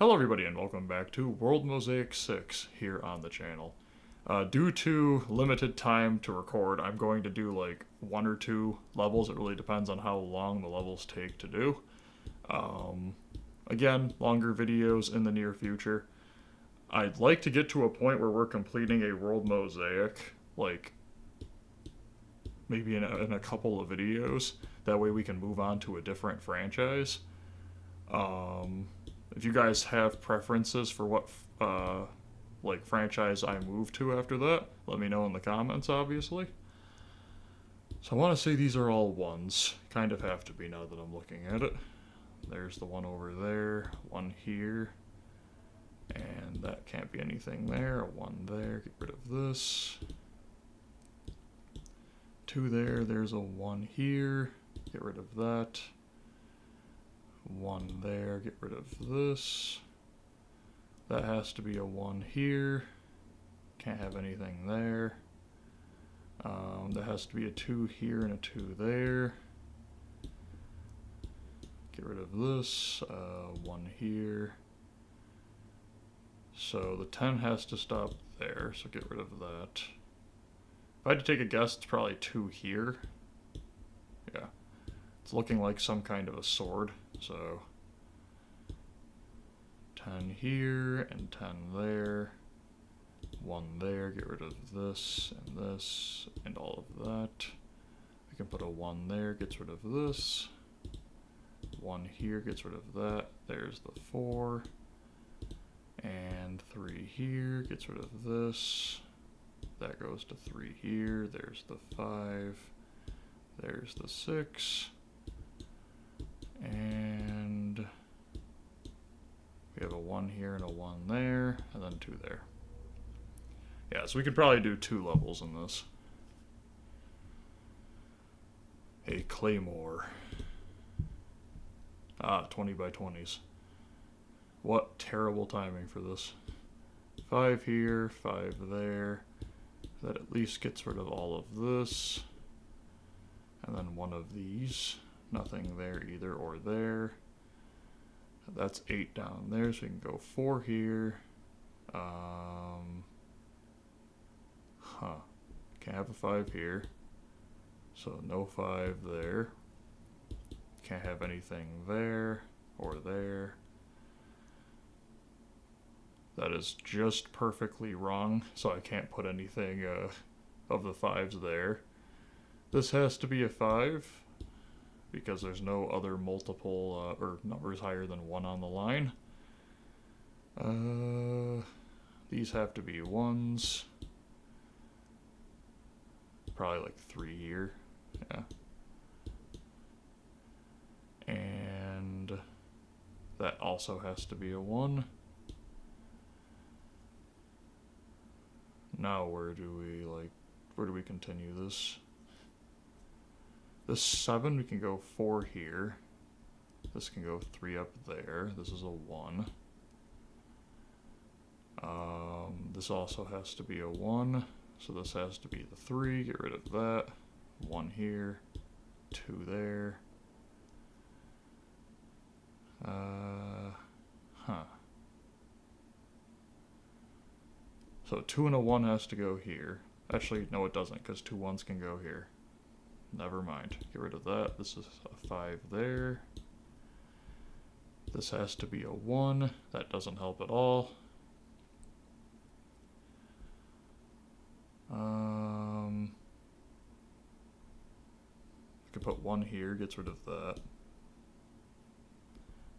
Hello everybody and welcome back to World Mosaic 6 here on the channel. Due to limited time to record, I'm going to do like one or two levels. It really depends on how long the levels take to do. Again, longer videos in the near future. I'd like to get to a point where we're completing a World Mosaic, like maybe in a couple of videos. That way we can move on to a different franchise. If you guys have preferences for what like franchise I move to after that, let me know in the comments, obviously. So I want to say these are all ones. Kind of have to be now that I'm looking at it. There's the one over there, one here, and that can't be anything there. One there, get rid of this. Two there, there's a one here, get rid of that. One there, get rid of this. That has to be a one here. Can't have anything there. That has to be a two here and a two there. Get rid of this. One here. So the 10 has to stop there, so get rid of that. If I had to take a guess, it's probably two here. Yeah. It's looking like some kind of a sword, so 10 here and 10 there. One there, get rid of this and all of that. We can put a one there, gets rid of this. One here gets rid of that. There's the 4. And 3 here gets rid of this. That goes to 3 here. There's the 5. There's the 6. And we have a 1 here and a 1 there, and then 2 there. Yeah, so we could probably do 2 levels in this. A claymore. 20 by 20s. What terrible timing for this. 5 here, 5 there. That at least gets rid of all of this. And then one of these. Nothing there either or there. That's 8 down there, so we can go 4 here. Can't have a 5 here. So no 5 there. Can't have anything there or there. That is just perfectly wrong, so I can't put anything of the 5s there. This has to be a 5, because there's no other multiple or numbers higher than 1 on the line. These have to be 1s. Probably like 3 here. Yeah. And that also has to be a 1. Now where do we continue this? This 7, we can go 4 here. This can go 3 up there. This is a 1. This also has to be a 1. So this has to be the 3. Get rid of that. 1 here. 2 there. So 2 and a 1 has to go here. Actually, no it doesn't, because 2 1s can go here. Never mind. Get rid of that. This is a 5 there. This has to be a 1. That doesn't help at all. I could put 1 here, gets rid of that.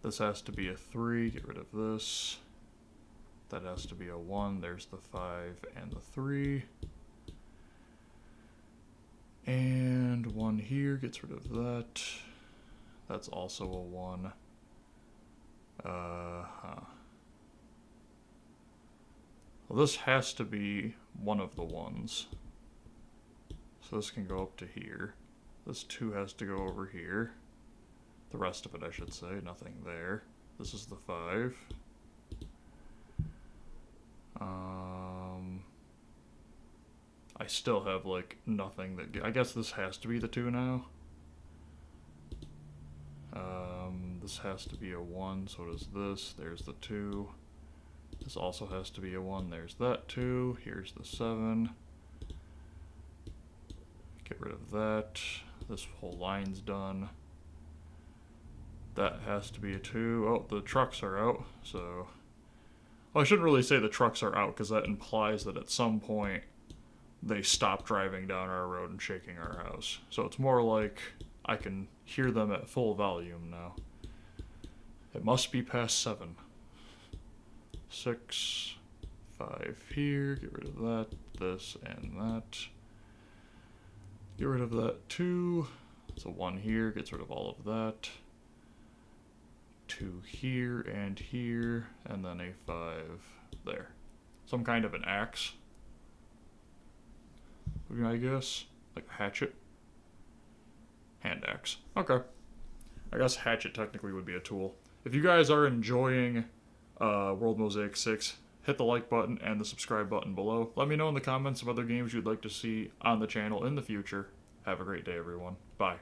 This has to be a 3, get rid of this. That has to be a 1, there's the 5 and the 3. And 1 here gets rid of that. That's also a 1. Well, this has to be one of the 1s. So this can go up to here. This 2 has to go over here. The rest of it, I should say. Nothing there. This is the 5. I still have like nothing that I guess this has to be the 2 now. This This has to be a 1, so does this. There's the 2. This also has to be a 1. There's that 2. Here's the 7. Get rid of that. This whole line's done. That has to be a 2. Oh, the trucks are out, so... Well, I shouldn't really say the trucks are out, because that implies that at some point they stop driving down our road and shaking our house. So it's more like I can hear them at full volume now. It must be past 7. 6, 5 here, get rid of that, this, and that. Get rid of that 2. So 1 here, gets rid of all of that. 2 here, and then a 5 there. Some kind of an axe, I guess. Like a hatchet. Hand axe. Okay. I guess hatchet technically would be a tool. If you guys are enjoying World Mosaic 6, hit the like button and the subscribe button below. Let me know in the comments of other games you'd like to see on the channel in the future. Have a great day, everyone. Bye.